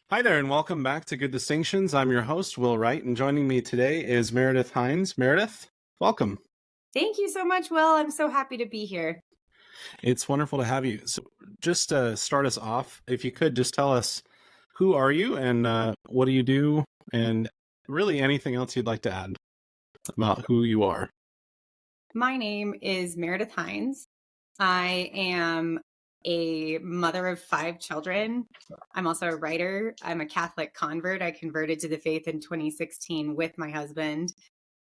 Hi there, and welcome back to Good Distinctions. I'm your host, Will Wright, and joining me today is Meredith Hinds. Meredith, welcome. Thank you so much, Will. I'm so happy to be here. It's wonderful to have you. So, just to start us off, if you could just tell us who are you and what do you do, and really anything else you'd like to add about who you are. My name is Meredith Hinds. I am a mother of 5 children. I'm also a writer. I'm a Catholic convert. I converted to the faith in 2016 with my husband.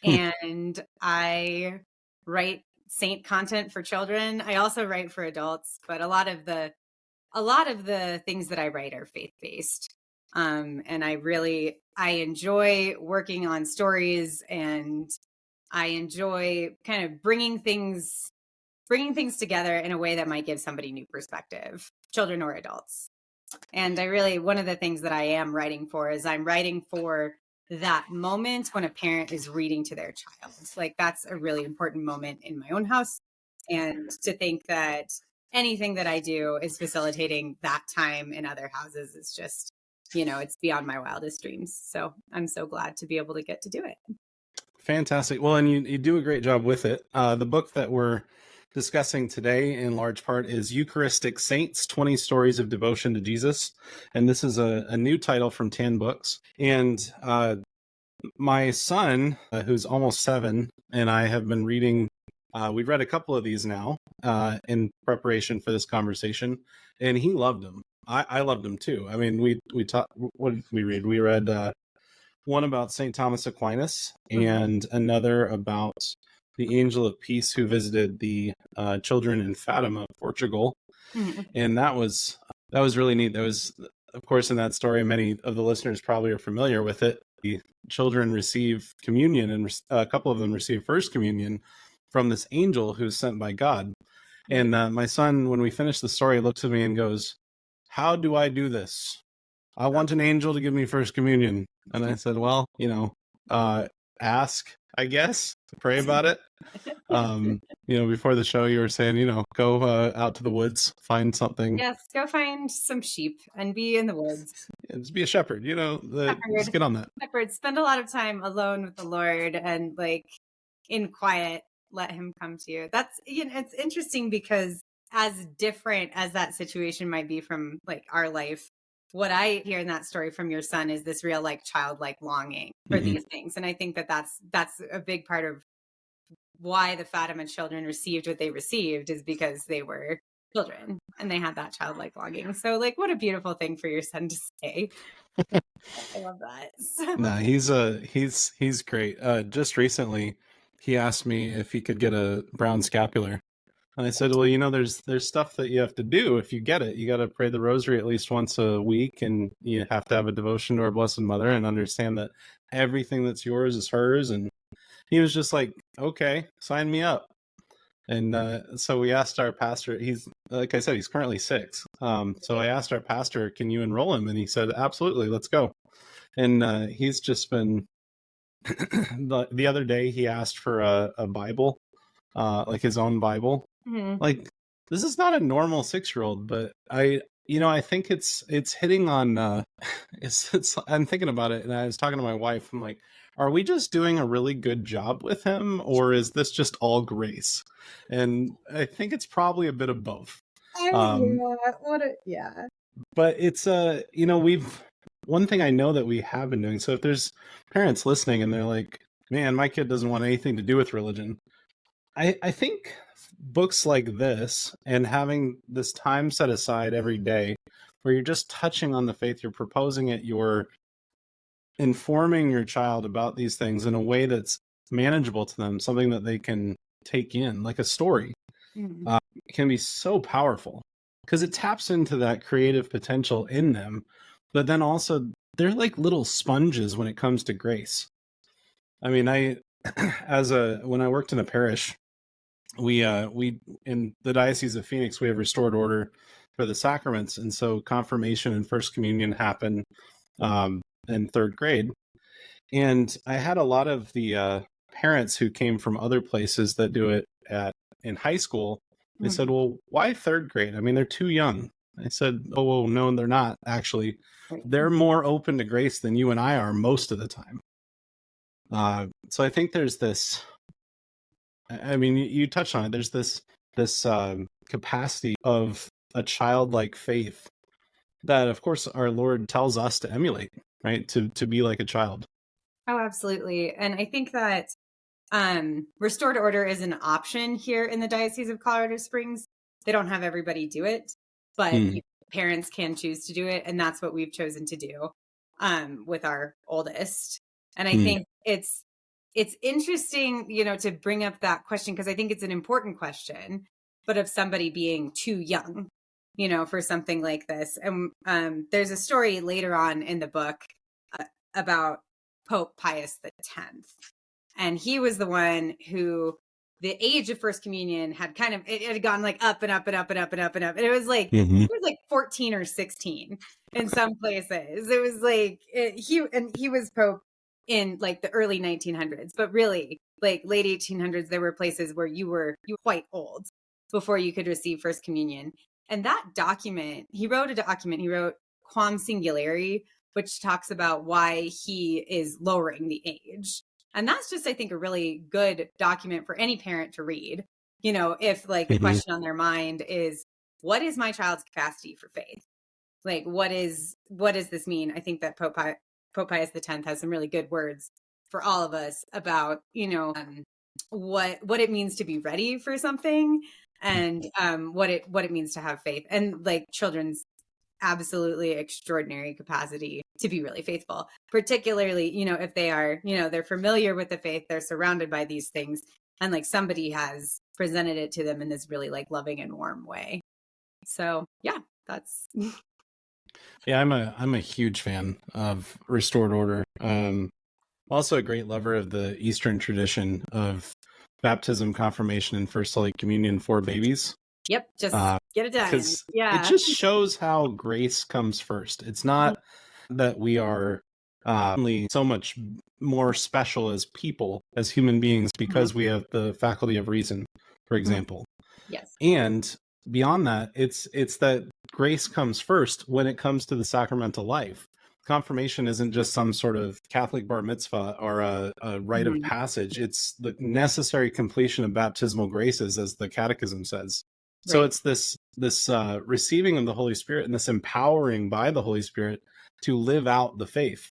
And I write saint content for children. I also write for adults, but a lot of the things that I write are faith-based. And I enjoy working on stories, and I enjoy kind of bringing things together in a way that might give somebody new perspective, children or adults. And one of the things that I am writing for is I'm writing for that moment when a parent is reading to their child. Like, that's a really important moment in my own house. And to think that anything that I do is facilitating that time in other houses is just, it's beyond my wildest dreams. So I'm so glad to be able to get to do it. Fantastic. Well, and you do a great job with it. The book that we're discussing today, in large part, is Eucharistic Saints, 20 Stories of Devotion to Jesus. And this is a new title from Tan Books. And my son, who's almost 7, and I have been reading, we've read a couple of these now in preparation for this conversation, and he loved them. I loved them too. I mean, we taught, what did we read? We read one about St. Thomas Aquinas and another about the angel of peace who visited the children in Fatima, Portugal. And that was really neat. That was, of course, in that story, many of the listeners probably are familiar with it. The children receive communion, and a couple of them receive first communion from this angel who's sent by God. And my son, when we finished the story, looks at me and goes, "How do I do this? I want an angel to give me first communion." And I said, well, ask, I guess, pray about it. Before the show, you were saying, go out to the woods, find something. Yes, go find some sheep and be in the woods. Yeah, just be a shepherd, just get on that. Shepherd, spend a lot of time alone with the Lord and in quiet, let him come to you. That's, it's interesting because as different as that situation might be from our life, what I hear in that story from your son is this real childlike longing for these things. And I think that that's a big part of why the Fatima children received what they received, is because they were children and they had that childlike longing. So what a beautiful thing for your son to say. I love that. No, he's great. Just recently he asked me if he could get a brown scapular. And I said, well, there's stuff that you have to do. If you get it, you got to pray the rosary at least once a week, and you have to have a devotion to our Blessed Mother and understand that everything that's yours is hers. And he was just like, okay, sign me up. And so we asked our pastor. He's, like I said, he's currently 6. So I asked our pastor, can you enroll him? And he said, absolutely, let's go. And he's just been, the other day he asked for a Bible, like his own Bible. Like, this is not a normal 6-year-old, but I think it's hitting on, I'm thinking about it, and I was talking to my wife. I'm like, are we just doing a really good job with him, or is this just all grace? And I think it's probably a bit of both. Yeah. But it's, one thing I know that we have been doing, so if there's parents listening and they're like, man, my kid doesn't want anything to do with religion, I think books like this and having this time set aside every day where you're just touching on the faith, you're proposing it, you're informing your child about these things in a way that's manageable to them, something that they can take in, like a story, can be so powerful because it taps into that creative potential in them. But then also, they're like little sponges when it comes to grace. I mean, when I worked in a parish, we in the Diocese of Phoenix, we have restored order for the sacraments, and so confirmation and first communion happen in 3rd grade. And I had a lot of the parents who came from other places that do it in high school. They said, well, why 3rd grade? I mean, they're too young. I said, oh, well, no, they're not, actually. Right. They're more open to grace than you and I are most of the time. So I think there's this, I mean, you touched on it. There's this capacity of a childlike faith that, of course, our Lord tells us to emulate, right? To be like a child. Oh, absolutely. And I think that restored order is an option here in the Diocese of Colorado Springs. They don't have everybody do it, but parents can choose to do it. And that's what we've chosen to do with our oldest. And I think it's interesting, to bring up that question, because I think it's an important question, but of somebody being too young, for something like this. And there's a story later on in the book about Pope Pius X. And he was the one who the age of First Communion had kind of, it had gone like up and up and up and up and up and up. And it was like, it was like 14 or 16 in some places. It was like, he was Pope in like the early 1900s, but really like late 1800s, there were places where you were quite old before you could receive First Communion. And that document, he wrote Quam Singulari, which talks about why he is lowering the age. And that's just, I think, a really good document for any parent to read. If like the question on their mind is, what is my child's capacity for faith? Like, what does this mean? I think that Pope Pius X has some really good words for all of us about, what it means to be ready for something, and what it means to have faith, and like children's absolutely extraordinary capacity to be really faithful, particularly, if they are, they're familiar with the faith, they're surrounded by these things, and like somebody has presented it to them in this really like loving and warm way. So yeah, that's Yeah, I'm a huge fan of restored order. Also a great lover of the Eastern tradition of baptism, confirmation, and First Holy Communion for babies. Yep, just get it done. Because Yeah, it just shows how grace comes first. It's not that we are only so much more special as people, as human beings, because we have the faculty of reason, for example. Yes. And beyond that, it's that grace comes first when it comes to the sacramental life. Confirmation isn't just some sort of Catholic bar mitzvah or a rite of passage. It's the necessary completion of baptismal graces, as the Catechism says. So it's this receiving of the Holy Spirit and this empowering by the Holy Spirit to live out the faith.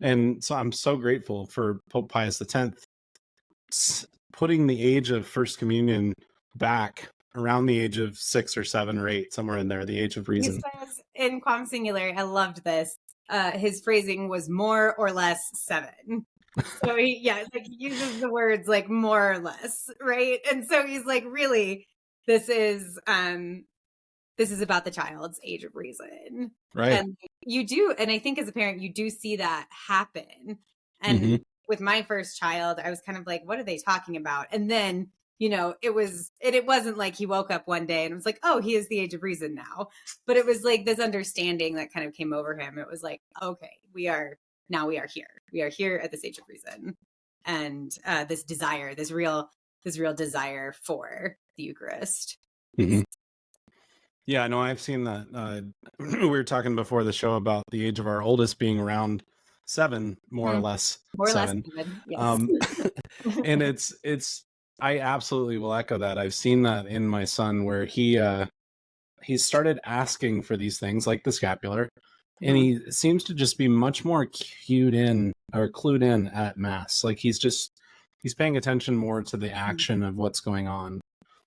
And so I'm so grateful for Pope Pius X putting the age of First Communion back around the age of 6 or 7 or 8, somewhere in there, the age of reason. He says in Quam Singulari, I loved this. His phrasing was more or less 7. So he uses the words like more or less, right? And so he's like, really, this is about the child's age of reason, right? And you do, and I think as a parent, you do see that happen. And with my first child, I was kind of like, what are they talking about? And then it wasn't like he woke up one day and was like, oh, he is the age of reason now. But it was like this understanding that kind of came over him. It was like, okay, we are here. We are here at this age of reason. And this real desire for the Eucharist. Yeah, no, I've seen that. We were talking before the show about the age of our oldest being around 7, more or less. More 7. or less 7, yes. And it's I absolutely will echo that. I've seen that in my son, where he started asking for these things like the scapular, and he seems to just be much more clued in at Mass. Like he's paying attention more to the action of what's going on,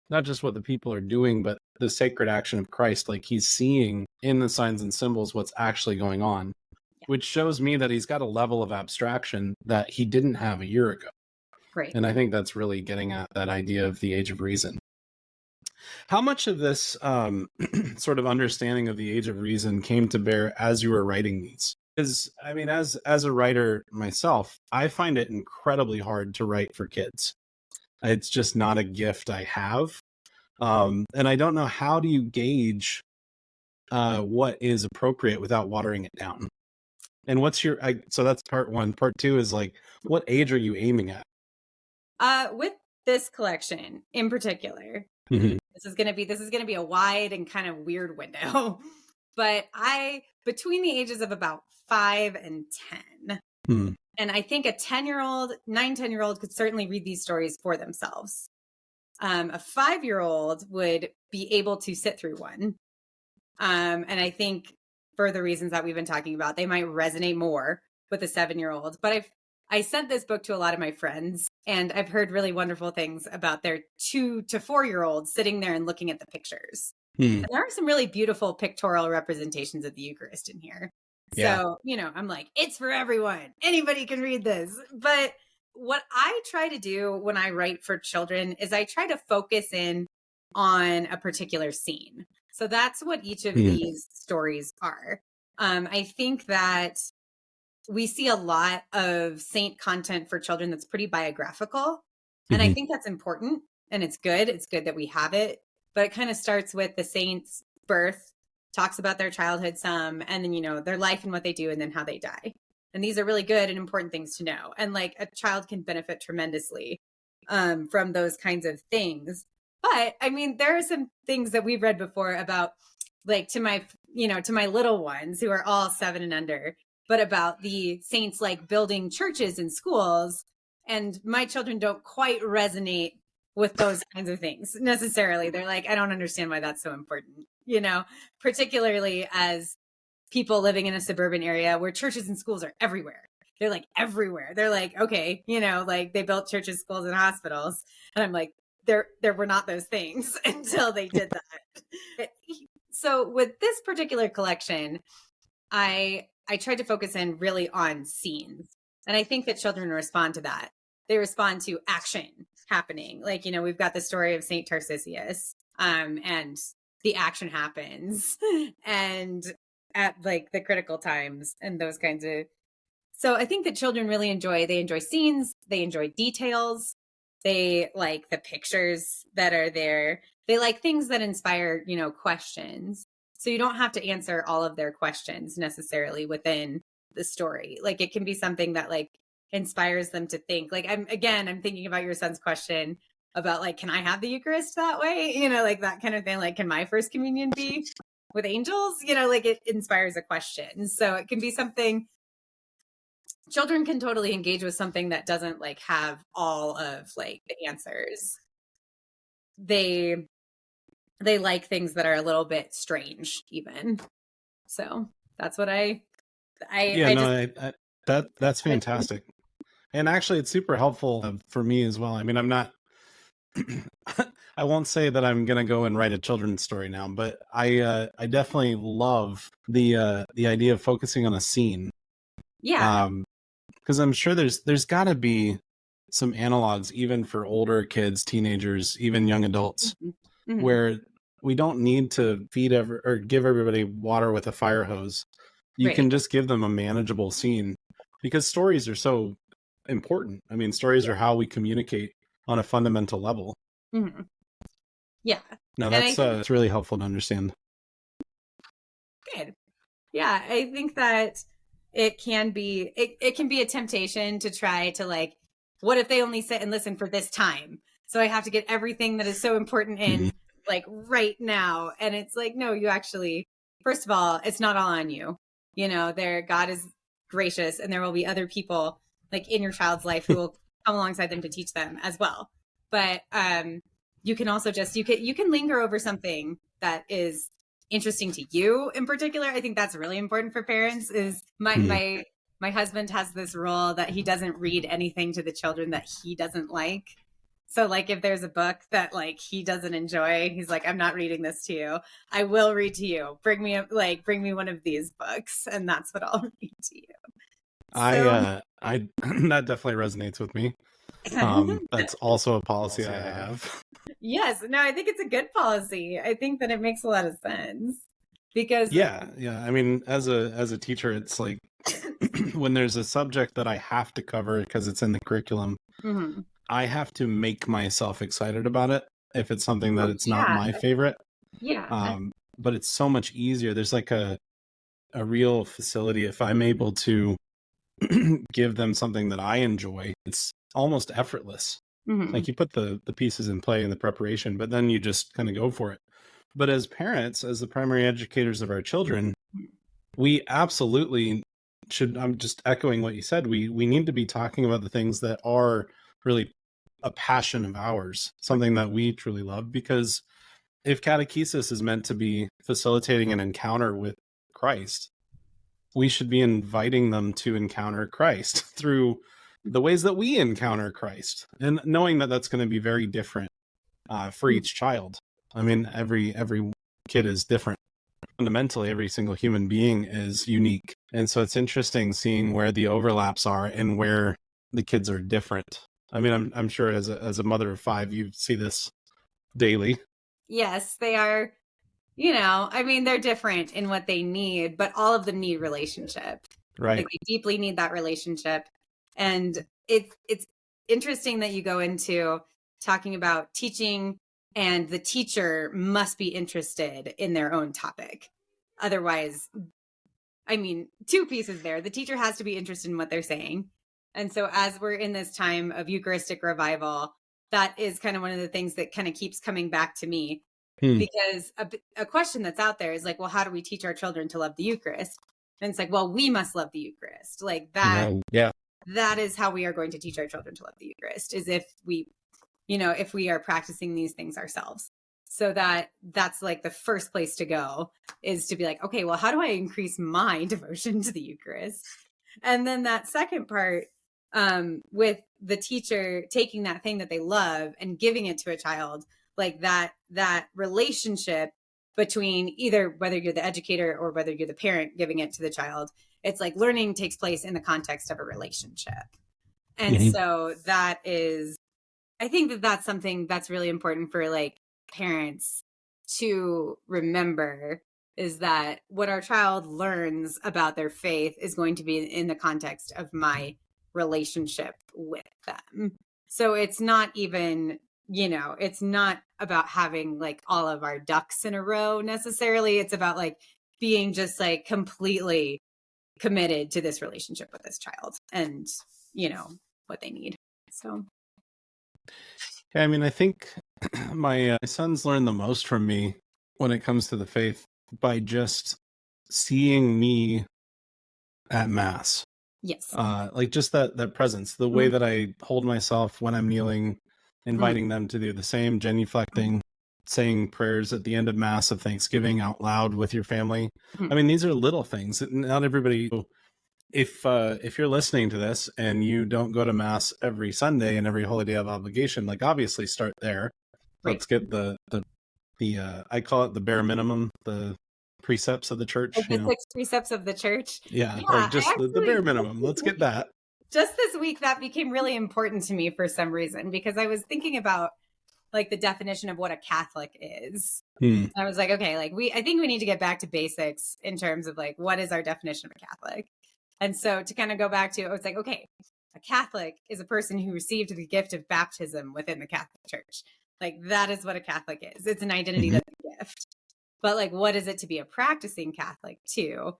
not just what the people are doing, but the sacred action of Christ. Like he's seeing in the signs and symbols what's actually going on, which shows me that he's got a level of abstraction that he didn't have a year ago. Right. And I think that's really getting at that idea of the age of reason. How much of this sort of understanding of the age of reason came to bear as you were writing these? Because, I mean, as a writer myself, I find it incredibly hard to write for kids. It's just not a gift I have. And I don't know, how do you gauge what is appropriate without watering it down? And so that's part 1. Part 2 is like, what age are you aiming at? With this collection in particular, this is gonna be a wide and kind of weird window. But between the ages of about 5 and 10, Hmm. and I think a 10-year-old, 9, 10-year-old could certainly read these stories for themselves. A 5-year-old would be able to sit through one. And I think for the reasons that we've been talking about, they might resonate more with a 7-year-old. But I sent this book to a lot of my friends, and I've heard really wonderful things about their 2 to 4-year-olds sitting there and looking at the pictures. Hmm. And there are some really beautiful pictorial representations of the Eucharist in here. Yeah. So, I'm like, it's for everyone. Anybody can read this. But what I try to do when I write for children is I try to focus in on a particular scene. So that's what each of these stories are. I think that we see a lot of saint content for children that's pretty biographical. And I think that's important and it's good. It's good that we have it. But it kind of starts with the saint's birth, talks about their childhood some, and then, their life and what they do, and then how they die. And these are really good and important things to know. And like a child can benefit tremendously from those kinds of things. But I mean, there are some things that we've read before about like to my little ones who are all 7 and under, but about the saints like building churches and schools. And my children don't quite resonate with those kinds of things necessarily. They're like, I don't understand why that's so important, particularly as people living in a suburban area where churches and schools are everywhere. They're like everywhere. They're like, okay, like they built churches, schools, and hospitals. And I'm like, there were not those things until they did that. So with this particular collection, I tried to focus in really on scenes. And I think that children respond to that. They respond to action happening. Like, we've got the story of Saint Tarcisius, and the action happens and at like the critical times and those kinds of. So I think that children really enjoy scenes. They enjoy details. They like the pictures that are there. They like things that inspire, questions. So you don't have to answer all of their questions necessarily within the story. Like it can be something that like inspires them to think. Like I'm thinking about your son's question about like, can I have the Eucharist that way? Like that kind of thing. Like, can my first communion be with angels? Like it inspires a question. So it can be something. Children can totally engage with something that doesn't like have all of like the answers. They like things that are a little bit strange even. So that's what that's fantastic. And actually it's super helpful for me as well. I mean, I'm not I won't say that I'm going to go and write a children's story now, but I definitely love the idea of focusing on a scene. Yeah. Because I'm sure there's got to be some analogs even for older kids, teenagers, even young adults, where we don't need to feed or give everybody water with a fire hose. You can just give them a manageable scene, because stories are so important. I mean, stories are how we communicate on a fundamental level. Mm-hmm. Yeah. No, that's really helpful to understand. Good. Yeah, I think that it can be a temptation to try to like, what if they only sit and listen for this time? So I have to get everything that is so important in like right now. And it's like, no, you actually, first of all, it's not all on you. God is gracious, and there will be other people like in your child's life who will come alongside them to teach them as well. But you can also just you can linger over something that is interesting to you in particular. I think that's really important for parents. Is my husband has this rule that he doesn't read anything to the children that he doesn't like. So like if there's a book that like he doesn't enjoy, he's like, I'm not reading this to you. I will read to you. Bring me one of these books, and that's what I'll read to you. So, I that definitely resonates with me. That's also a policy I have. Yes, no, I think it's a good policy. I think that it makes a lot of sense because yeah. I mean, as a teacher, it's like when there's a subject that I have to cover because it's in the curriculum, I have to make myself excited about it if it's something that it's not my favorite. Yeah. But it's so much easier. There's like a real facility if I'm able to give them something that I enjoy. It's almost effortless. Mhm. Like you put the pieces in play in the preparation, but then you just kind of go for it. But as parents, as the primary educators of our children, we absolutely should. I'm just echoing what you said. We need to be talking about the things that are really a passion of ours, something that we truly love, because if catechesis is meant to be facilitating an encounter with Christ, we should be inviting them to encounter Christ through the ways that we encounter Christ, and knowing that that's going to be very different for each child. I mean, every kid is different. Fundamentally, every single human being is unique, and so it's interesting seeing where the overlaps are and where the kids are different. I mean, I'm sure as a mother of 5, you see this daily. Yes, they are, I mean, they're different in what they need, but all of them need relationship. Right. Like they deeply need that relationship. And it's interesting that you go into talking about teaching, and the teacher must be interested in their own topic. Otherwise, I mean, two pieces there. The teacher has to be interested in what they're saying. And so as we're in this time of Eucharistic revival, that is kind of one of the things that kind of keeps coming back to me, because a question that's out there is like, well, how do we teach our children to love the Eucharist? And it's like, well, we must love the Eucharist. Like that, Yeah. that is how we are going to teach our children to love the Eucharist, is if we are practicing these things ourselves. So that's like the first place to go, is to be like, okay, well, how do I increase my devotion to the Eucharist? And then that second part, with the teacher taking that thing that they love and giving it to a child, like that relationship between either whether you're the educator or whether you're the parent giving it to the child, it's like learning takes place in the context of a relationship. And so that is, I think that that's something that's really important for like parents to remember, is that what our child learns about their faith is going to be in the context of my relationship with them. So it's not even, it's not about having like all of our ducks in a row necessarily. It's about like being just like completely committed to this relationship with this child and, what they need. So. Yeah, I mean, I think my sons learn the most from me when it comes to the faith by just seeing me at Mass. Yes. Like just that presence, the way that I hold myself when I'm kneeling, inviting them to do the same, genuflecting, saying prayers at the end of Mass of Thanksgiving out loud with your family. I mean, these are little things. Not everybody. If you're listening to this and you don't go to Mass every Sunday and every holy day of obligation, like obviously start there. Right. Let's get the I call it the bare minimum, the precepts of the church. Like the 6 precepts of the church. Yeah, Yeah, like I just the bare actually minimum. Let's get that. just this week that became really important to me for some reason, because I was thinking about like the definition of what a Catholic is. I was like, okay, like I think we need to get back to basics in terms of like, what is our definition of a Catholic? And so to kind of go back to, it's like, okay, a Catholic is a person who received the gift of baptism within the Catholic Church. Like that is what a Catholic is. It's an identity that's a gift. But like, what is it to be a practicing Catholic too?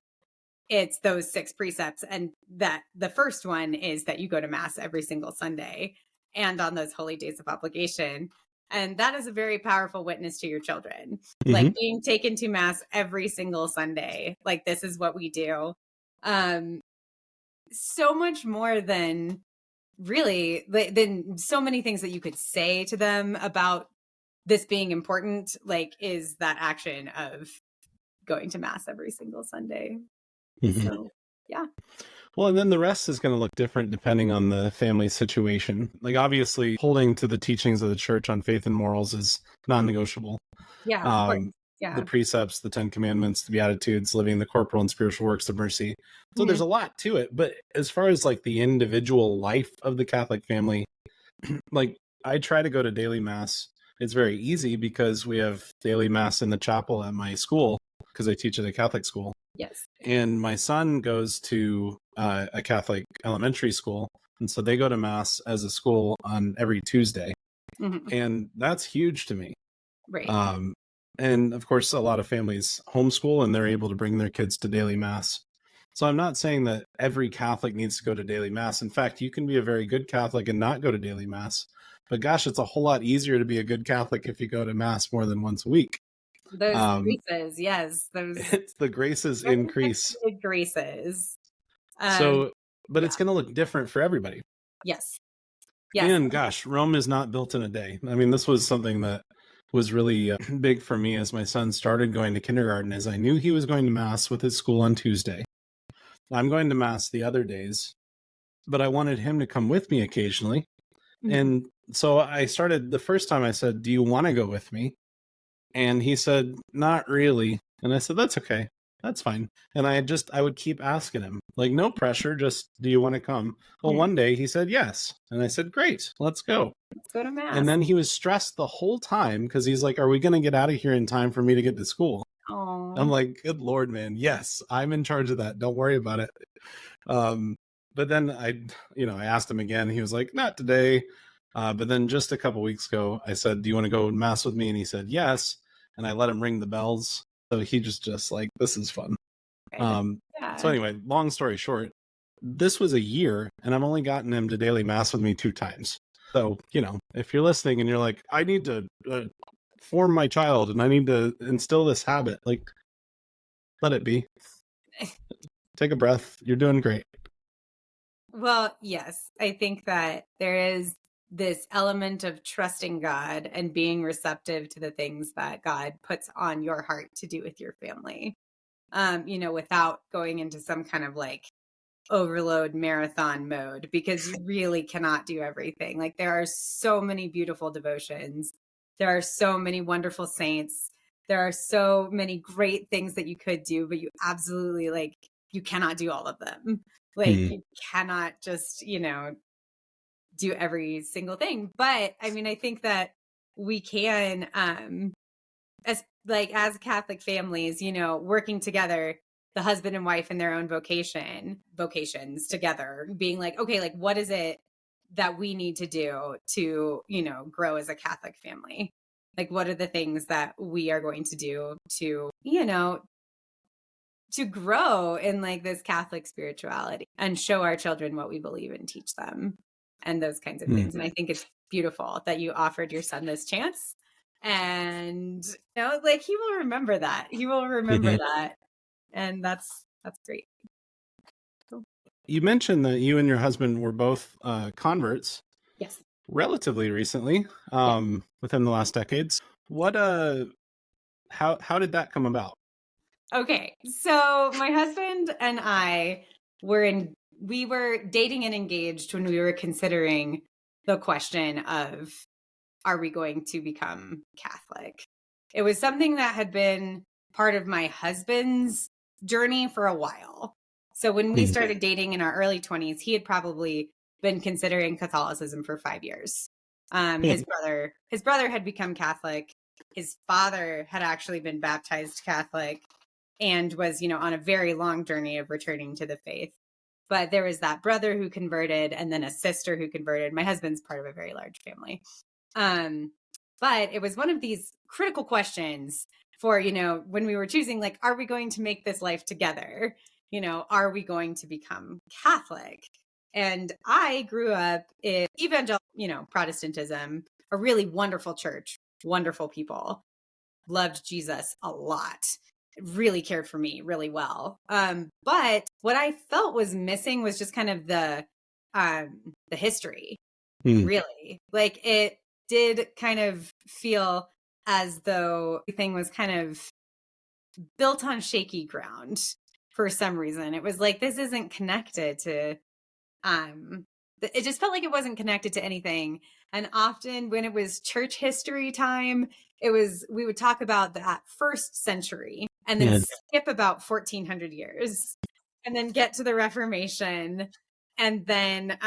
It's those 6 precepts. And that the first one is that you go to Mass every single Sunday and on those holy days of obligation. And that is a very powerful witness to your children. Like being taken to Mass every single Sunday. Like this is what we do. So much more than really than so many things that you could say to them about this being important, like is that action of going to Mass every single Sunday. So yeah. Well, and then the rest is going to look different depending on the family situation. Like obviously holding to the teachings of the church on faith and morals is non-negotiable. Yeah, of course. The Yeah. precepts, the 10 commandments, the beatitudes, living the corporal and spiritual works of mercy. So there's a lot to it. But as far as like the individual life of the Catholic family, like I try to go to daily Mass. It's very easy because we have daily Mass in the chapel at my school because I teach at a Catholic school. Yes. And my son goes to a Catholic elementary school. And so they go to Mass as a school on every Tuesday. And that's huge to me. Right. And of course, a lot of families homeschool and they're able to bring their kids to daily Mass. So I'm not saying that every Catholic needs to go to daily Mass. In fact, you can be a very good Catholic and not go to daily Mass. but gosh, it's a whole lot easier to be a good Catholic if you go to Mass more than once a week. Those graces, yes, those It's the graces increase. Graces. So, but yeah. it's going to look different for everybody. Yes. And gosh, Rome is not built in a day. I mean, this was something that was really big for me as my son started going to kindergarten, as I knew he was going to Mass with his school on Tuesday. I'm going to Mass the other days, but I wanted him to come with me occasionally. Mm-hmm. And so I started, the first time I said, do you want to go with me? And he said, not really. And I said, that's okay. That's fine. And I would keep asking him, like, no pressure, just, do you want to come? Well, one day he said yes. And I said, great, let's go. Let's go to Mass. And then he was stressed the whole time because he's like, are we going to get out of here in time for me to get to school? Aww. I'm like, good Lord, man. Yes, I'm in charge of that. Don't worry about it. But then I asked him again. He was like, not today. But then just a couple weeks ago, I said, do you want to go to Mass with me? And he said, yes. And I let him ring the bells. So he just like, this is fun. So anyway, long story short, this was a year and I've only gotten him to daily Mass with me 2 times. So, if you're listening and you're like, I need to form my child and I need to instill this habit, like, let it be. Take a breath. You're doing great. Well, yes, I think that there is this element of trusting God and being receptive to the things that God puts on your heart to do with your family, without going into some kind of like overload marathon mode, because you really cannot do everything. Like, there are so many beautiful devotions. There are so many wonderful saints. There are so many great things that you could do, but you absolutely, you cannot do all of them. You cannot just, do every single thing. But I mean, I think that we can, as Catholic families, working together, the husband and wife in their own vocations together, being like, okay, what is it that we need to do to, grow as a Catholic family? Like, what are the things that we are going to do to, to grow in this Catholic spirituality and show our children what we believe and teach them and those kinds of things. And I think it's beautiful that you offered your son this chance, and he will remember that. He will remember that. And that's great. Cool. You mentioned that you and your husband were both converts. Yes. Relatively recently, within the last decades. What how did that come about? Okay, so my husband and I we were dating and engaged when we were considering the question of, are we going to become Catholic? It was something that had been part of my husband's journey for a while. So when we started dating in our early 20s, he had probably been considering Catholicism for 5 years. His brother had become Catholic. His father had actually been baptized Catholic and was, on a very long journey of returning to the faith. But there was that brother who converted and then a sister who converted. My husband's part of a very large family. But it was one of these critical questions for, when we were choosing, are we going to make this life together? Are we going to become Catholic? And I grew up in evangelical, Protestantism, a really wonderful church, wonderful people, loved Jesus a lot, really cared for me really well. But what I felt was missing was just kind of the history, really. It did kind of feel as though everything was kind of built on shaky ground for some reason. It was this isn't connected to, it just felt like it wasn't connected to anything. And often when it was church history time, we would talk about that first century and then skip about 1400 years and then get to the Reformation. And then,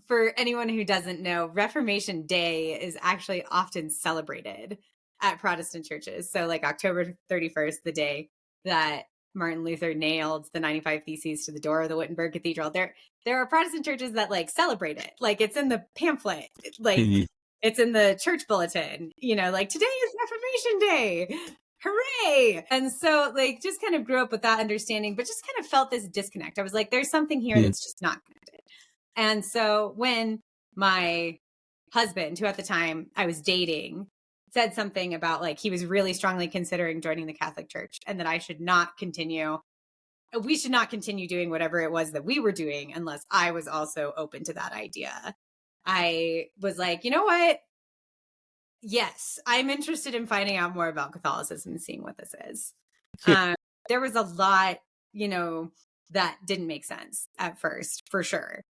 for anyone who doesn't know, Reformation Day is actually often celebrated at Protestant churches. So October 31st, the day that Martin Luther nailed the 95 Theses to the door of the Wittenberg Cathedral. There are Protestant churches that celebrate it. It's in the pamphlet, it's in the church bulletin, today is Reformation Day. hooray. And so like just kind of grew up with that understanding, but just kind of felt this disconnect. I was like, there's something here that's just not connected. And so when my husband, who at the time I was dating, said something about like he was really strongly considering joining the Catholic Church and that we should not continue doing whatever it was that we were doing unless I was also open to that idea. I was like, you know what? Yes, I'm interested in finding out more about Catholicism and seeing what this is. There was a lot, that didn't make sense at first, for sure.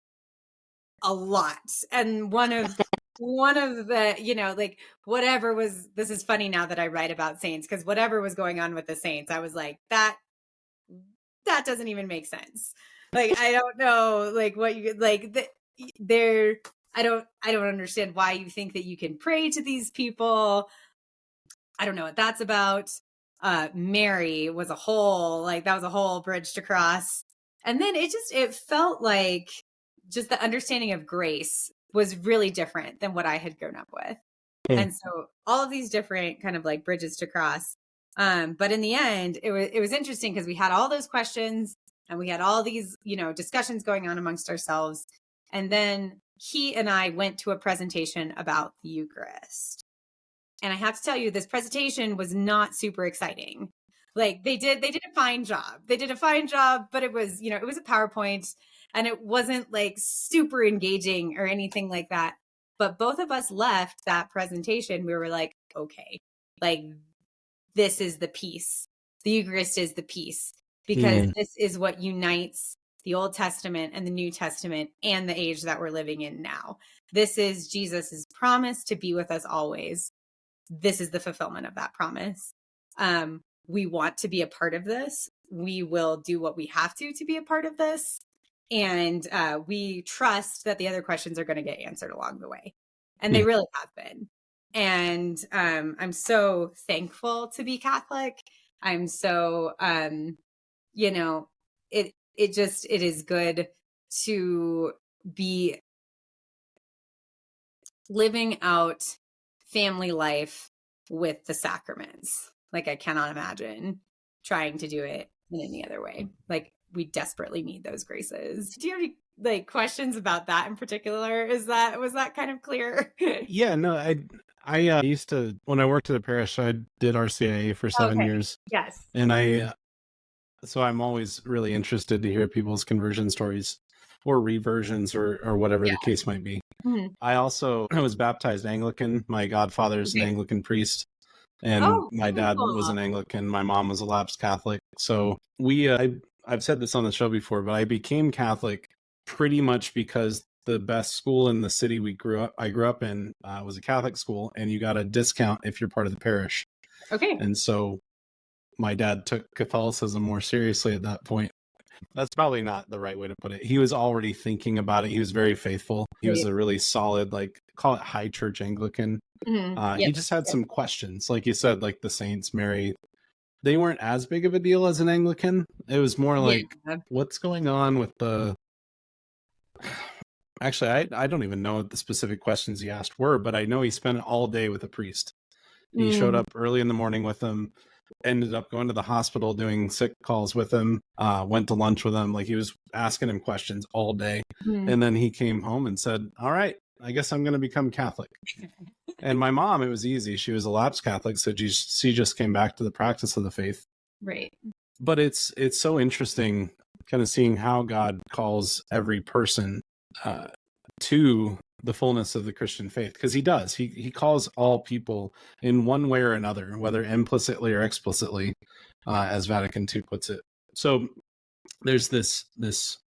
A lot. And one of the, like whatever was, this is funny now that I write about saints, because whatever was going on with the saints, I was like, that doesn't even make sense. Like, I don't know, like what you like I don't understand why you think that you can pray to these people. I don't know what that's about. Mary was that was a whole bridge to cross. And then it felt like just the understanding of grace was really different than what I had grown up with. And so all of these different kind of like bridges to cross. But in the end, it was interesting because we had all those questions and we had all these, discussions going on amongst ourselves. And then he and I went to a presentation about the Eucharist. And I have to tell you, this presentation was not super exciting. Like they did a fine job. They did a fine job, but it was, it was a PowerPoint and it wasn't like super engaging or anything like that. But both of us left that presentation. We were like, okay, like this is the peace. The Eucharist is the peace because this is what unites the Old Testament and the New Testament and the age that we're living in now. This is Jesus's promise to be with us always. This is the fulfillment of that promise. We want to be a part of this. We will do what we have to be a part of this. And we trust that the other questions are going to get answered along the way. And they really have been. And I'm so thankful to be Catholic. I'm so, it is good to be living out family life with the sacraments. Like I cannot imagine trying to do it in any other way. Like we desperately need those graces. Do you have any like questions about that in particular? Was that kind of clear? Yeah, no, I used to, when I worked at a parish, I did RCIA for 7 years. Yes. And so I'm always really interested to hear people's conversion stories or reversions or whatever the case might be. I was baptized Anglican. My godfather is an Anglican priest, and my dad was an Anglican. My mom was a lapsed Catholic. So I've said this on the show before, but I became Catholic pretty much because the best school in the city I grew up in was a Catholic school, and you got a discount if you're part of the parish. Okay. And so my dad took Catholicism more seriously at that point. That's probably not the right way to put it. He was already thinking about it. He was very faithful. He was a really solid, like, call it high church Anglican. He just had some questions. Like you said, like the saints, Mary, they weren't as big of a deal as an Anglican. It was more like, what's going on with the... Actually, I don't even know what the specific questions he asked were, but I know he spent all day with a priest. He showed up early in the morning with him, ended up going to the hospital, doing sick calls with him, went to lunch with him. Like he was asking him questions all day. And then he came home and said, all right, I guess I'm going to become Catholic. And my mom, it was easy. She was a lapsed Catholic, so she just came back to the practice of the faith. Right. But it's so interesting kind of seeing how God calls every person to the fullness of the Christian faith, because he does. He calls all people in one way or another, whether implicitly or explicitly, as Vatican II puts it. So there's this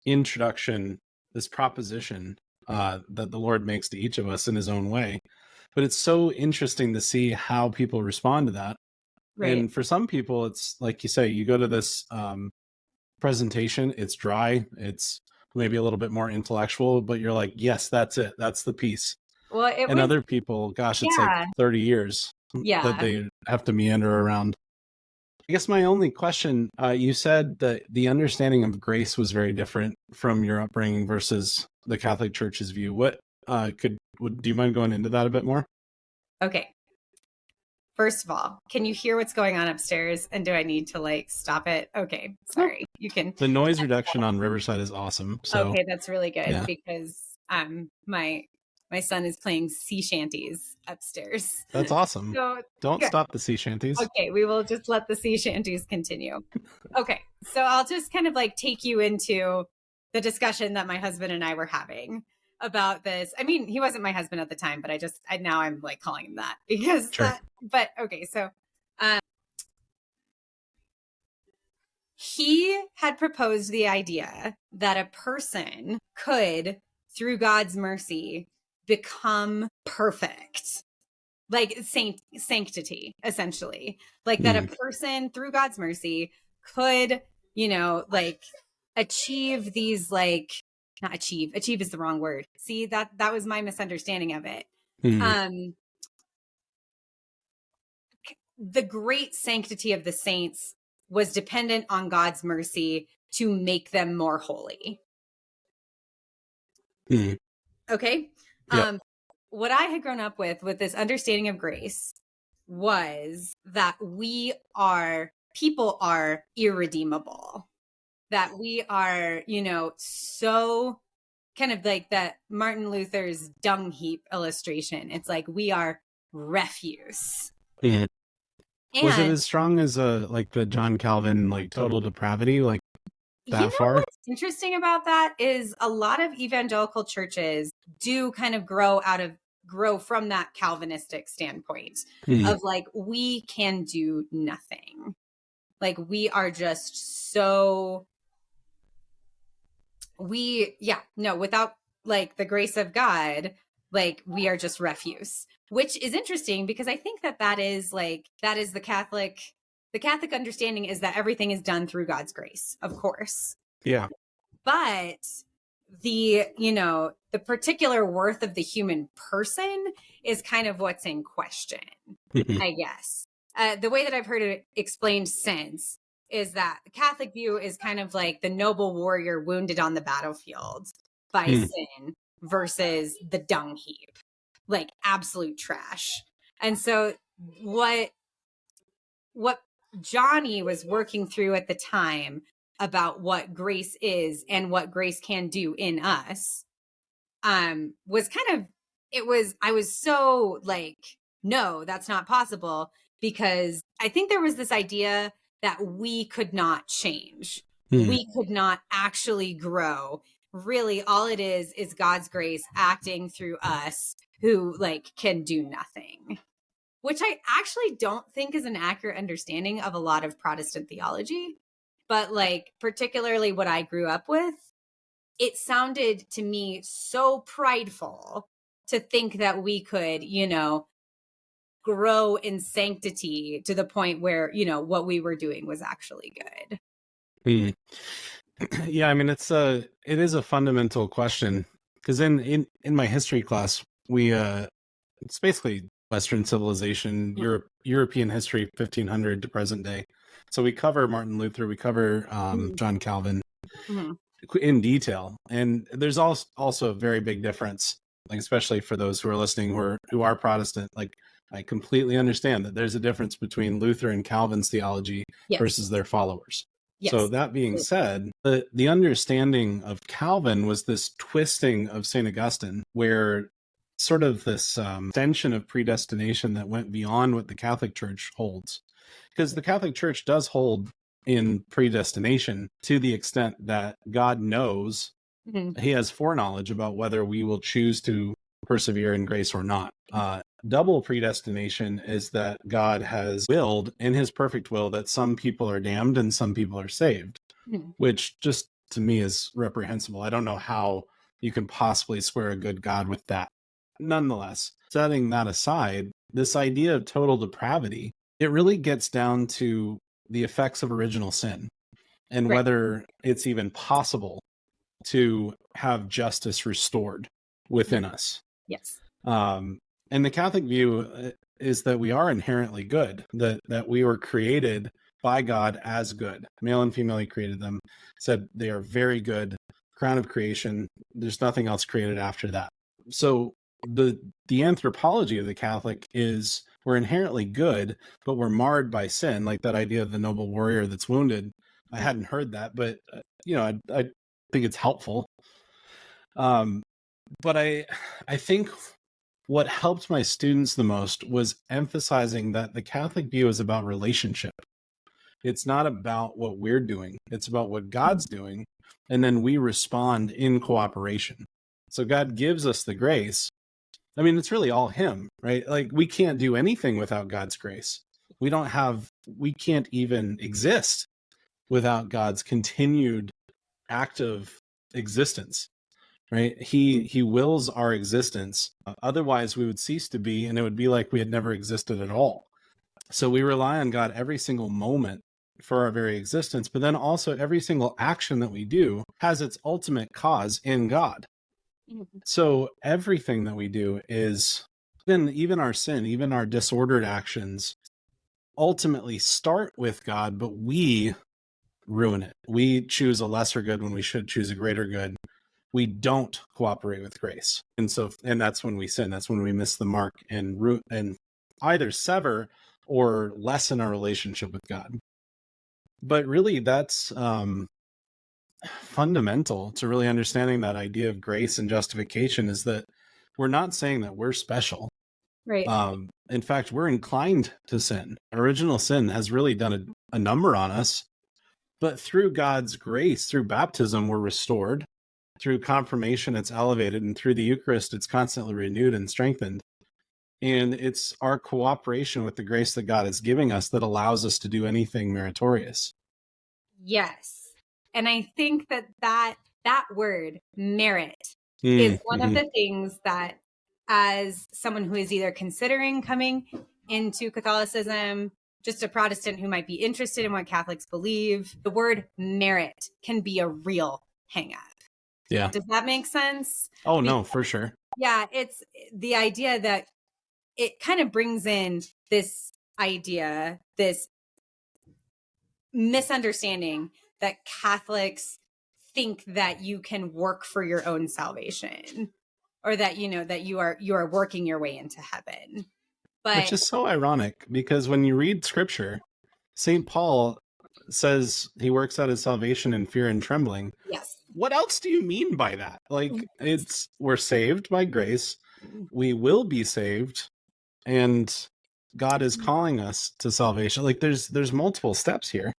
introduction, this proposition that the Lord makes to each of us in his own way. But it's so interesting to see how people respond to that. Right. And for some people, it's like you say, you go to this presentation, it's dry, it's maybe a little bit more intellectual, but you're like, yes, that's it. That's the piece. Well, other people, gosh, it's like 30 years that they have to meander around. I guess my only question, you said that the understanding of grace was very different from your upbringing versus the Catholic Church's view. What do you mind going into that a bit more? Okay. First of all, can you hear what's going on upstairs? And do I need to like stop it? Okay, sorry. You can. The noise reduction on Riverside is awesome. So Okay, that's really good yeah. because my son is playing sea shanties upstairs. That's awesome. So Don't good. stop the sea shanties. Okay, we will just let the sea shanties continue. Okay, so I'll just kind of like take you into the discussion that my husband and I were having about this. I mean, he wasn't my husband at the time, but now I'm like calling him that because Sure. but okay, so he had proposed the idea that a person could, through God's mercy, become perfect, like sanctity, essentially, like that a person through God's mercy could, like achieve these, like, not achieve is the wrong word. See, that was my misunderstanding of it. The great sanctity of the saints was dependent on God's mercy to make them more holy. Okay. Yep. What I had grown up with this understanding of grace was that people are irredeemable, that we are, so kind of like that Martin Luther's dung heap illustration. It's like we are refuse. Was it as strong as like the John Calvin, like total depravity, like that far? What's interesting about that is a lot of evangelical churches do kind of grow from that Calvinistic standpoint of like, we can do nothing. Like we are just without like the grace of God, like we are just refuse, which is interesting because I think that is the Catholic understanding is that everything is done through God's grace, of course. Yeah. But the particular worth of the human person is kind of what's in question, I guess. The way that I've heard it explained since is that the Catholic view is kind of like the noble warrior wounded on the battlefield by sin versus the dung heap, like absolute trash. And so what Johnny was working through at the time about what grace is and what grace can do in us was kind of, I was so like, no, that's not possible, because I think there was this idea that we could not change. We could not actually grow. Really, all it is God's grace acting through us who like can do nothing, which I actually don't think is an accurate understanding of a lot of Protestant theology. But like, particularly what I grew up with, it sounded to me so prideful to think that we could, grow in sanctity to the point where, what we were doing was actually good. Yeah, I mean, it is a fundamental question, because in my history class, we it's basically Western civilization, European history, 1500 to present day. So we cover Martin Luther, we cover John Calvin in detail, and there's also a very big difference, like especially for those who are listening who are Protestant. Like, I completely understand that there's a difference between Luther and Calvin's theology versus their followers. Yes. So that being said, the understanding of Calvin was this twisting of St. Augustine, where sort of this extension of predestination that went beyond what the Catholic Church holds. Because the Catholic Church does hold in predestination to the extent that God knows, he has foreknowledge about whether we will choose to persevere in grace or not. Double predestination is that God has willed in his perfect will that some people are damned and some people are saved, which just to me is reprehensible. I don't know how you can possibly square a good God with that. Nonetheless, setting that aside, this idea of total depravity, it really gets down to the effects of original sin and whether it's even possible to have justice restored within us. Yes. And the Catholic view is that we are inherently good, that we were created by God as good. Male and female, he created them, said they are very good, crown of creation. There's nothing else created after that. So the anthropology of the Catholic is We're inherently good, but we're marred by sin, like that idea of the noble warrior that's wounded. I hadn't heard that, but I think it's helpful. But I think what helped my students the most was emphasizing that the Catholic view is about relationship. It's not about what we're doing. It's about what God's doing. And then we respond in cooperation. So God gives us the grace. I mean, it's really all him, right? Like, we can't do anything without God's grace. We can't even exist without God's continued active existence, right? He wills our existence. Otherwise, we would cease to be, and it would be like we had never existed at all. So we rely on God every single moment for our very existence, but then also every single action that we do has its ultimate cause in God. So everything that we do is, even our sin, even our disordered actions, ultimately start with God, but we ruin it. We choose a lesser good when we should choose a greater good. We don't cooperate with grace. And that's when we sin. That's when we miss the mark and either sever or lessen our relationship with God. But really, that's fundamental to really understanding that idea of grace and justification, is that we're not saying that we're special. Right. In fact, we're inclined to sin. Original sin has really done a number on us. But through God's grace, through baptism, we're restored. Through confirmation, it's elevated. And through the Eucharist, it's constantly renewed and strengthened. And it's our cooperation with the grace that God is giving us that allows us to do anything meritorious. Yes. And I think that word, merit, is one of the things that, as someone who is either considering coming into Catholicism, just a Protestant who might be interested in what Catholics believe, the word merit can be a real hang-up. Yeah. Does that make sense? Oh, no, for sure. Yeah, it's the idea that it kind of brings in this idea, this misunderstanding that Catholics think that you can work for your own salvation, or that that you are working your way into heaven. But which is so ironic, because when you read scripture, St. Paul says he works out his salvation in fear and trembling. Yes. What else do you mean by that? Like, we're saved by grace. We will be saved, and God is calling us to salvation. Like, there's multiple steps here.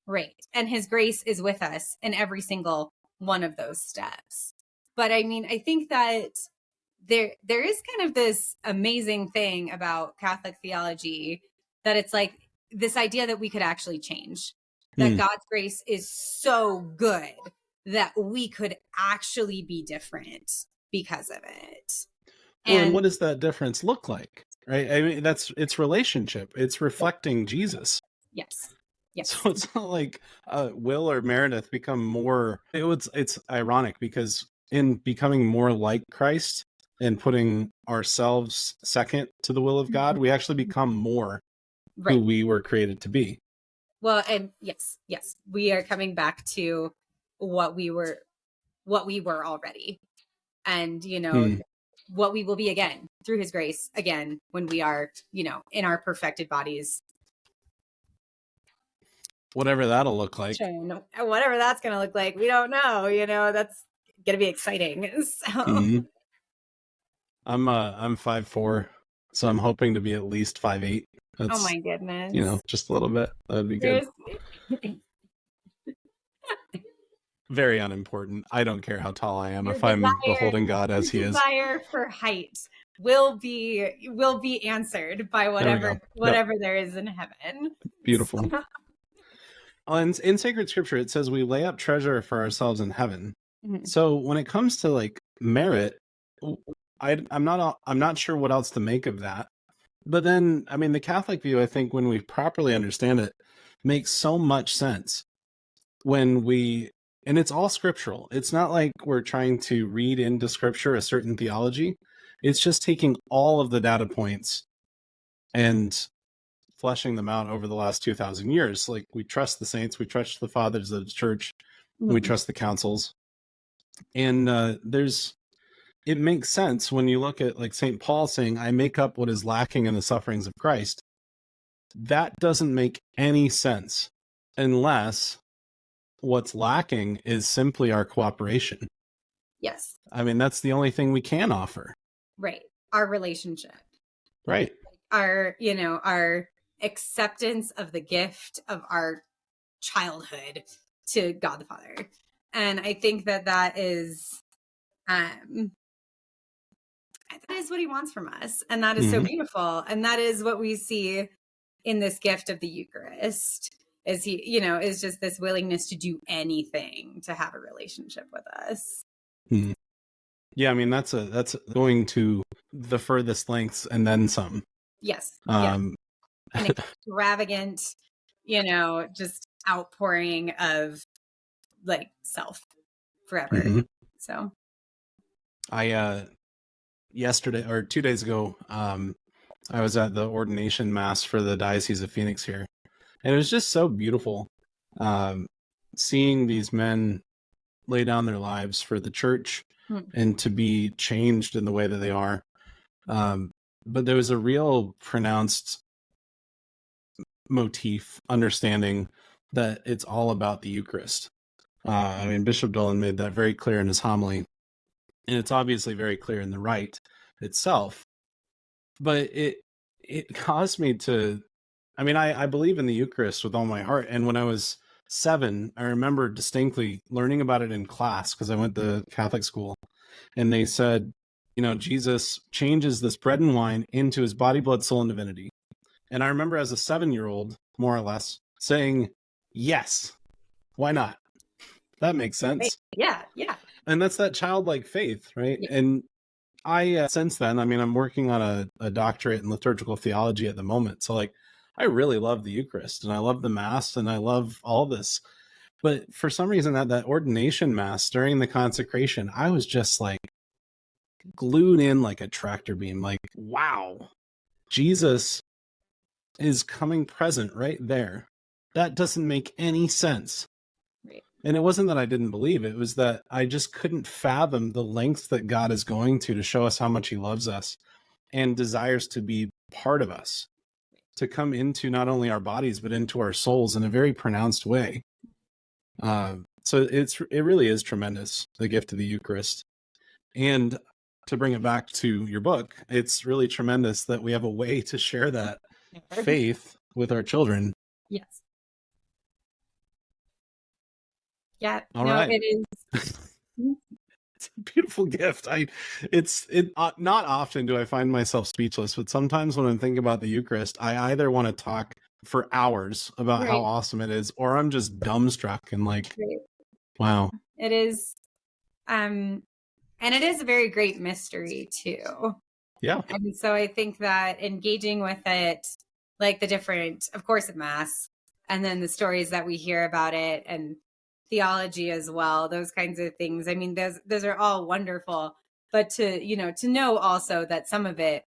Right. And his grace is with us in every single one of those steps. But I mean, I think that there is kind of this amazing thing about Catholic theology, that it's like this idea that we could actually change, that God's grace is so good that we could actually be different because of it. And what does that difference look like? Right? I mean, it's relationship. It's reflecting Jesus. Yes. Yes. So it's not like Will or Meredith become more. It's ironic, because in becoming more like Christ and putting ourselves second to the will of God, we actually become more who we were created to be. Well, and yes, we are coming back to what we were already, and what we will be again through his grace again when we are in our perfected bodies. Whatever that'll look like. Whatever that's going to look like, we don't know. That's going to be exciting. So I'm 5'4", so I'm hoping to be at least 5'8". That's, oh my goodness. Just a little bit. That'd be good. Very unimportant. I don't care how tall I am if I'm beholding God as he is. Desire for height will be answered by whatever there is in heaven. Beautiful. In sacred scripture, it says we lay up treasure for ourselves in heaven. So when it comes to like merit, I'm not sure what else to make of that. But then, I mean, the Catholic view, I think, when we properly understand it, makes so much sense. And it's all scriptural. It's not like we're trying to read into scripture a certain theology. It's just taking all of the data points and fleshing them out over the last 2,000 years. Like, we trust the saints, we trust the fathers of the church, we trust the councils. And there's it makes sense when you look at like St. Paul saying, I make up what is lacking in the sufferings of Christ. That doesn't make any sense unless what's lacking is simply our cooperation. Yes. I mean, that's the only thing we can offer. Right. Our relationship. Right. Our acceptance of the gift of our childhood to God the Father. And I think that is what he wants from us. And that is so beautiful. And that is what we see in this gift of the Eucharist, is he, is just this willingness to do anything to have a relationship with us. Yeah, I mean, that's going to the furthest lengths and then some. Yes. An extravagant, just outpouring of like self forever. So I yesterday or 2 days ago, I was at the ordination mass for the Diocese of Phoenix here, and it was just so beautiful seeing these men lay down their lives for the church and to be changed in the way that they are. But there was a real pronounced motif, understanding that it's all about the Eucharist. I mean, Bishop Dolan made that very clear in his homily, and it's obviously very clear in the rite itself. But it caused me to, I mean, I believe in the Eucharist with all my heart. And when I was 7, I remember distinctly learning about it in class because I went to Catholic school, and they said, Jesus changes this bread and wine into his body, blood, soul, and divinity. And I remember as a 7-year-old, more or less, saying, yes, why not? That makes sense. Yeah. And that's that childlike faith, right? Yeah. And I, since then, I mean, I'm working on a doctorate in liturgical theology at the moment. So like, I really love the Eucharist, and I love the Mass, and I love all this. But for some reason that ordination Mass during the consecration, I was just like glued in like a tractor beam, like, wow, Jesus is coming present right there. That doesn't make any sense. Right. And it wasn't that I didn't believe, it was that I just couldn't fathom the lengths that God is going to show us how much he loves us and desires to be part of us, to come into not only our bodies, but into our souls in a very pronounced way. So it really is tremendous, the gift of the Eucharist. And to bring it back to your book, it's really tremendous that we have a way to share that faith with our children. Yes. Yeah. All right. It is. It's a beautiful gift. Not often do I find myself speechless, but sometimes when I'm thinking about the Eucharist, I either want to talk for hours about how awesome it is, or I'm just dumbstruck and like, wow. It is. And it is a very great mystery too. Yeah. And so I think that engaging with it, like the different, of course, of Mass, and then the stories that we hear about it, and theology as well, those kinds of things. I mean, those are all wonderful, but to know also that some of it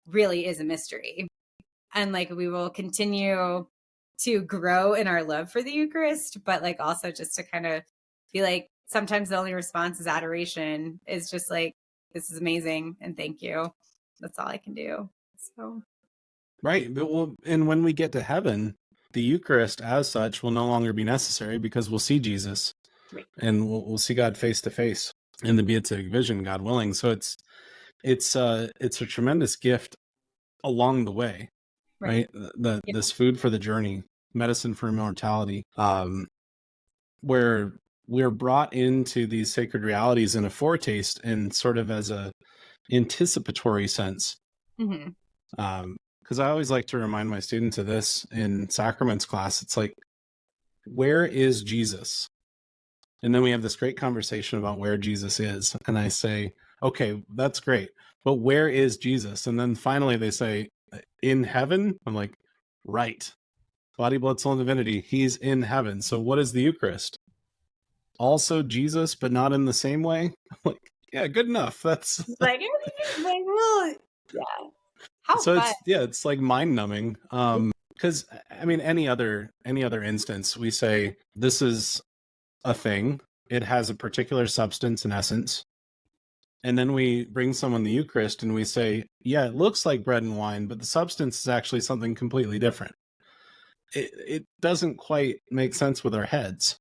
really is a mystery, and like we will continue to grow in our love for the Eucharist, but like also just to kind of be like, sometimes the only response is adoration, is just like, this is amazing and thank you. That's all I can do. So right. Well, and when we get to heaven, the Eucharist as such will no longer be necessary because we'll see Jesus, and we'll see God face to face in the beatific vision, God willing. So it's a tremendous gift along the way, right? This food for the journey, medicine for immortality, where we're brought into these sacred realities in a foretaste and sort of as a anticipatory sense. Because I always like to remind my students of this in sacraments class. It's like, where is Jesus? And then we have this great conversation about where Jesus is. And I say, okay, that's great, but where is Jesus? And then finally they say, in heaven. I'm like, right. Body, blood, soul, and divinity. He's in heaven. So what is the Eucharist? Also Jesus, but not in the same way. I'm like, yeah, good enough. That's like, yeah. How so fun. it's like mind numbing. Because I mean, any other instance, we say this is a thing. It has a particular substance and essence, And then we bring someone the Eucharist and we say, yeah, it looks like bread and wine, but the substance is actually something completely different. It doesn't quite make sense with our heads.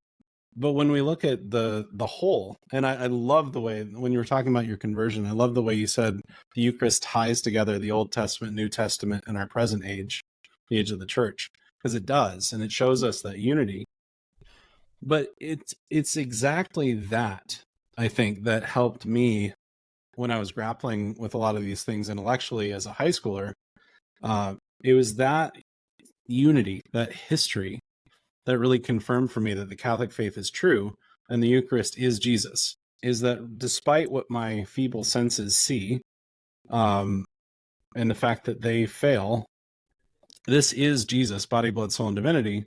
But when we look at the whole, and I love the way, when you were talking about your conversion, I love the way you said the Eucharist ties together the Old Testament, New Testament, and our present age, the age of the church, because it does, and it shows us that unity. But it's exactly that, I think, that helped me when I was grappling with a lot of these things intellectually as a high schooler. It was that unity, that history, that really confirmed for me that the Catholic faith is true and the Eucharist is Jesus. Is that despite what my feeble senses see, and the fact that they fail, this is Jesus, body, blood, soul, and divinity.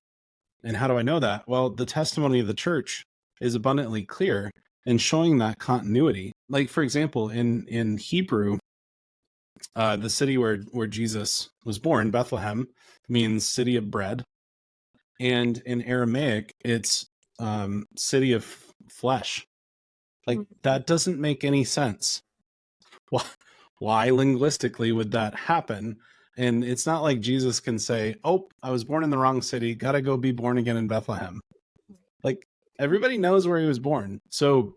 And how do I know that? Well, the testimony of the church is abundantly clear in showing that continuity. Like, for example, in Hebrew, the city where Jesus was born, Bethlehem, means city of bread. And in Aramaic, it's city of flesh. Like, that doesn't make any sense. Why linguistically would that happen? And it's not like Jesus can say, oh, I was born in the wrong city, gotta go be born again in Bethlehem. Like, everybody knows where he was born. So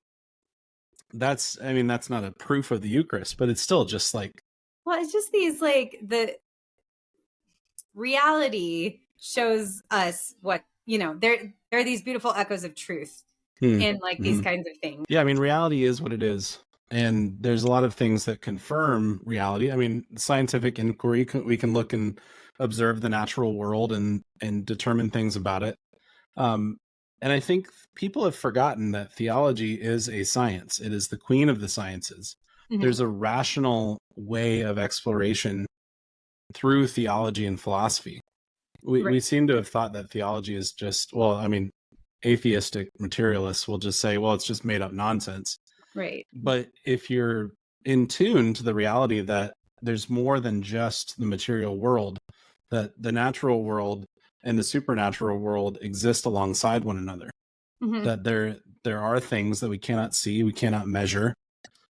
that's not a proof of the Eucharist, but it's still just like, well, it's just these, like, the reality shows us what, there are these beautiful echoes of truth in like these kinds of things. Yeah, I mean, reality is what it is. And there's a lot of things that confirm reality. I mean, scientific inquiry, we can look and observe the natural world and determine things about it. And I think people have forgotten that theology is a science. It is the queen of the sciences. Mm-hmm. There's a rational way of exploration through theology and philosophy. We seem to have thought that theology is just, well, I mean, atheistic materialists will just say, well, it's just made up nonsense. Right. But if you're in tune to the reality that there's more than just the material world, that the natural world and the supernatural world exist alongside one another, that there are things that we cannot see, we cannot measure.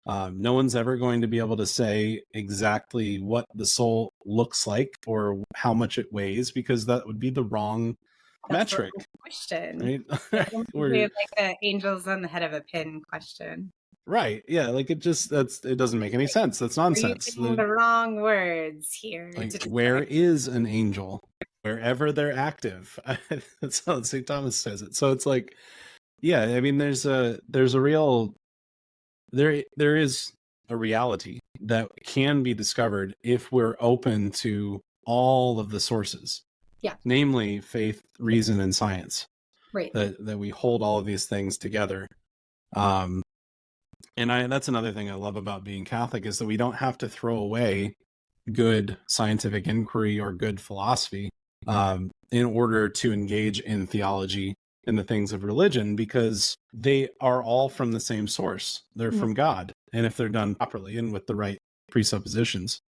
No one's ever going to be able to say exactly what the soul looks like or how much it weighs, because that would be the wrong metric. Question. Right? We have like the angels on the head of a pin question. Right. Yeah. Like, it doesn't make any sense. That's nonsense. You're using the wrong words here. Like, where is an angel? Wherever they're active. That's how St. Thomas says it. So it's like, yeah, I mean, there is a reality that can be discovered if we're open to all of the sources. Yeah. Namely faith, reason, and science. Right. That we hold all of these things together. And that's another thing I love about being Catholic, is that we don't have to throw away good scientific inquiry or good philosophy in order to engage in theology and the things of religion, because they are all from the same source. They're from God. And if they're done properly and with the right presuppositions.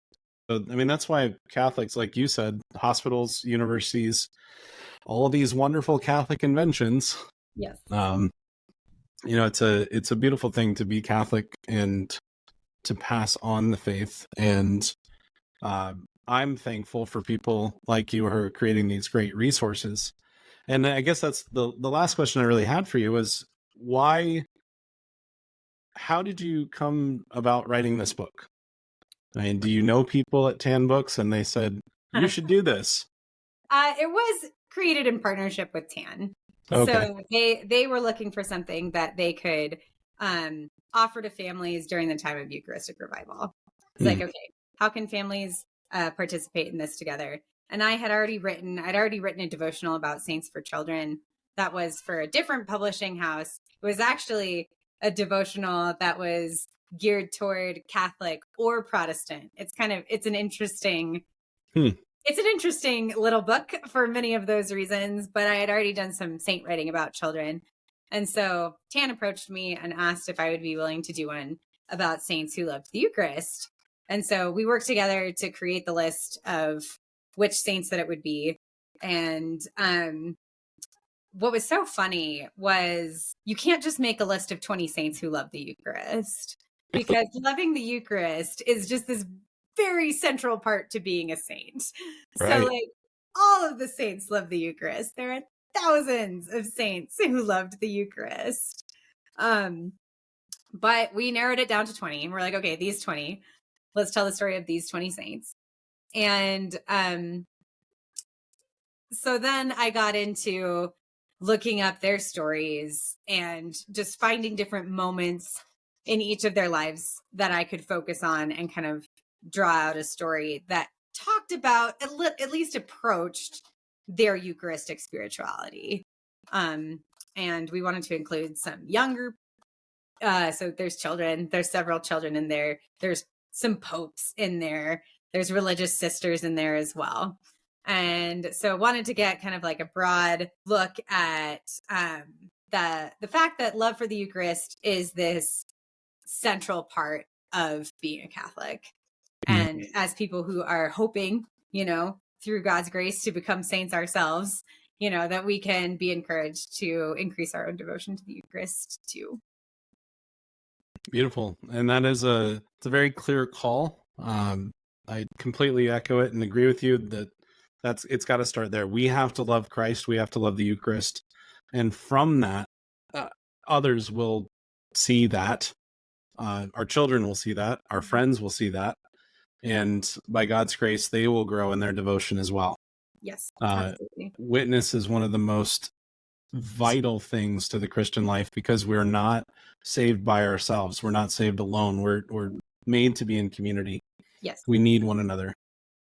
So, I mean, that's why Catholics, like you said, hospitals, universities, all of these wonderful Catholic inventions. Yes. It's a beautiful thing to be Catholic and to pass on the faith. And I'm thankful for people like you who are creating these great resources. And I guess that's the last question I really had for you was, how did you come about writing this book? I mean, do you know people at Tan Books and they said, you should do this? It was created in partnership with Tan. Okay. So they were looking for something that they could offer to families during the time of Eucharistic revival. It's like, okay, how can families participate in this together? And I'd already written a devotional about saints for children that was for a different publishing house. It was actually a devotional that was geared toward Catholic or Protestant. It's an interesting little book for many of those reasons, but I had already done some saint writing about children. And so Tan approached me and asked if I would be willing to do one about saints who loved the Eucharist. And so we worked together to create the list of which saints that it would be. And what was so funny was you can't just make a list of 20 saints who love the Eucharist. because loving the Eucharist is just this very central part to being a saint. Right. So like all of the saints love the Eucharist. There are thousands of saints who loved the Eucharist. But we narrowed it down to 20 and we're like, okay, these 20, let's tell the story of these 20 saints. And so then I got into looking up their stories and just finding different moments in each of their lives that I could focus on and kind of draw out a story that talked about, at least approached their Eucharistic spirituality. And we wanted to include some younger, so there's children, there's several children in there. There's some popes in there. There's religious sisters in there as well. And so wanted to get kind of like a broad look at the fact that love for the Eucharist is this central part of being a Catholic. And as people who are hoping, through God's grace to become saints ourselves, that we can be encouraged to increase our own devotion to the Eucharist too. Beautiful. And that is it's a very clear call. I completely echo it and agree with you that it's got to start there. We have to love Christ. We have to love the Eucharist. And from that, others will see that. Our children will see that. Our friends will see that. And by God's grace, they will grow in their devotion as well. Yes, absolutely. Witness is one of the most vital things to the Christian life because we're not saved by ourselves. We're not saved alone. We're made to be in community. Yes. We need one another.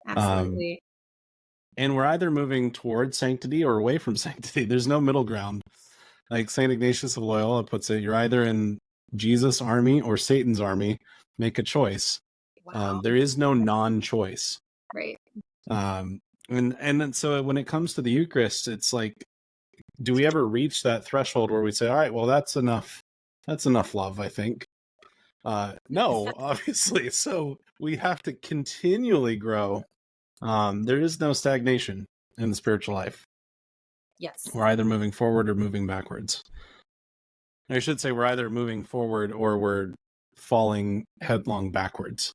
Absolutely. And we're either moving towards sanctity or away from sanctity. There's no middle ground. Like St. Ignatius of Loyola puts it, you're either in Jesus' army or Satan's army. Make a choice. Wow. There is no non-choice. Right. And so when it comes to the Eucharist, it's like, do we ever reach that threshold where we say, all right, well, that's enough. That's enough love, I think. No, obviously. So we have to continually grow. There is no stagnation in the spiritual life. Yes. We're either moving forward or moving backwards. I should say we're either moving forward or we're falling headlong backwards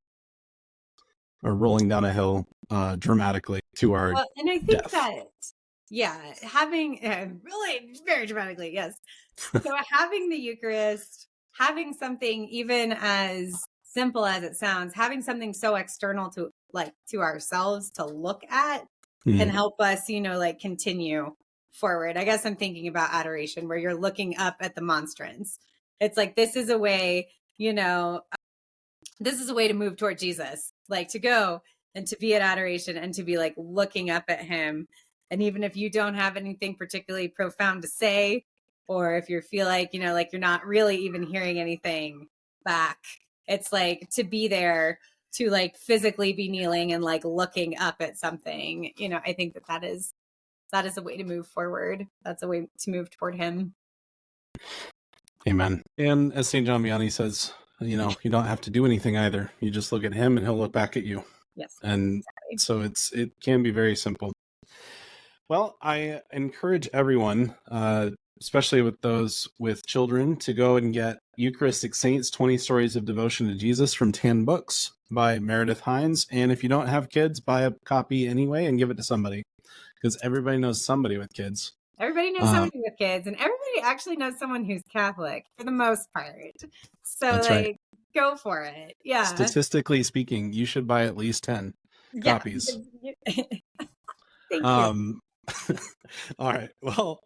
or rolling down a hill dramatically to our and I think death. that, having really very dramatically, yes. So having the Eucharist, having something even as simple as it sounds, having something so external to ourselves to look at can help us, continue forward. I guess I'm thinking about adoration where you're looking up at the monstrance. It's like, this is a way, this is a way to move toward Jesus, like to go and to be at adoration and to be like looking up at him. And even if you don't have anything particularly profound to say, or if you feel like, like you're not really even hearing anything back, it's like to be there, to like physically be kneeling and like looking up at something, I think that is a way to move forward. That's a way to move toward him. Amen. And as St. John Vianney says, you don't have to do anything either. You just look at him and he'll look back at you. Yes. And so it can be very simple. Well, I encourage everyone, especially with those with children, to go and get Eucharistic Saints, 20 Stories of Devotion to Jesus from 10 Books by Meredith Hinds. And if you don't have kids, buy a copy anyway and give it to somebody, because everybody knows somebody with kids. Everybody knows somebody with kids, and everybody actually knows someone who's Catholic for the most part. So That's right. Go for it. Yeah. Statistically speaking, you should buy at least 10 copies. Thank you. All right. Well,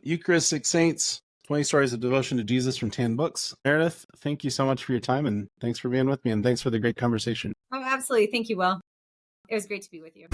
Eucharistic Saints, 20 Stories of Devotion to Jesus from 10 Books. Meredith, thank you so much for your time, and thanks for being with me, and thanks for the great conversation. Oh, absolutely. Thank you, Will. It was great to be with you.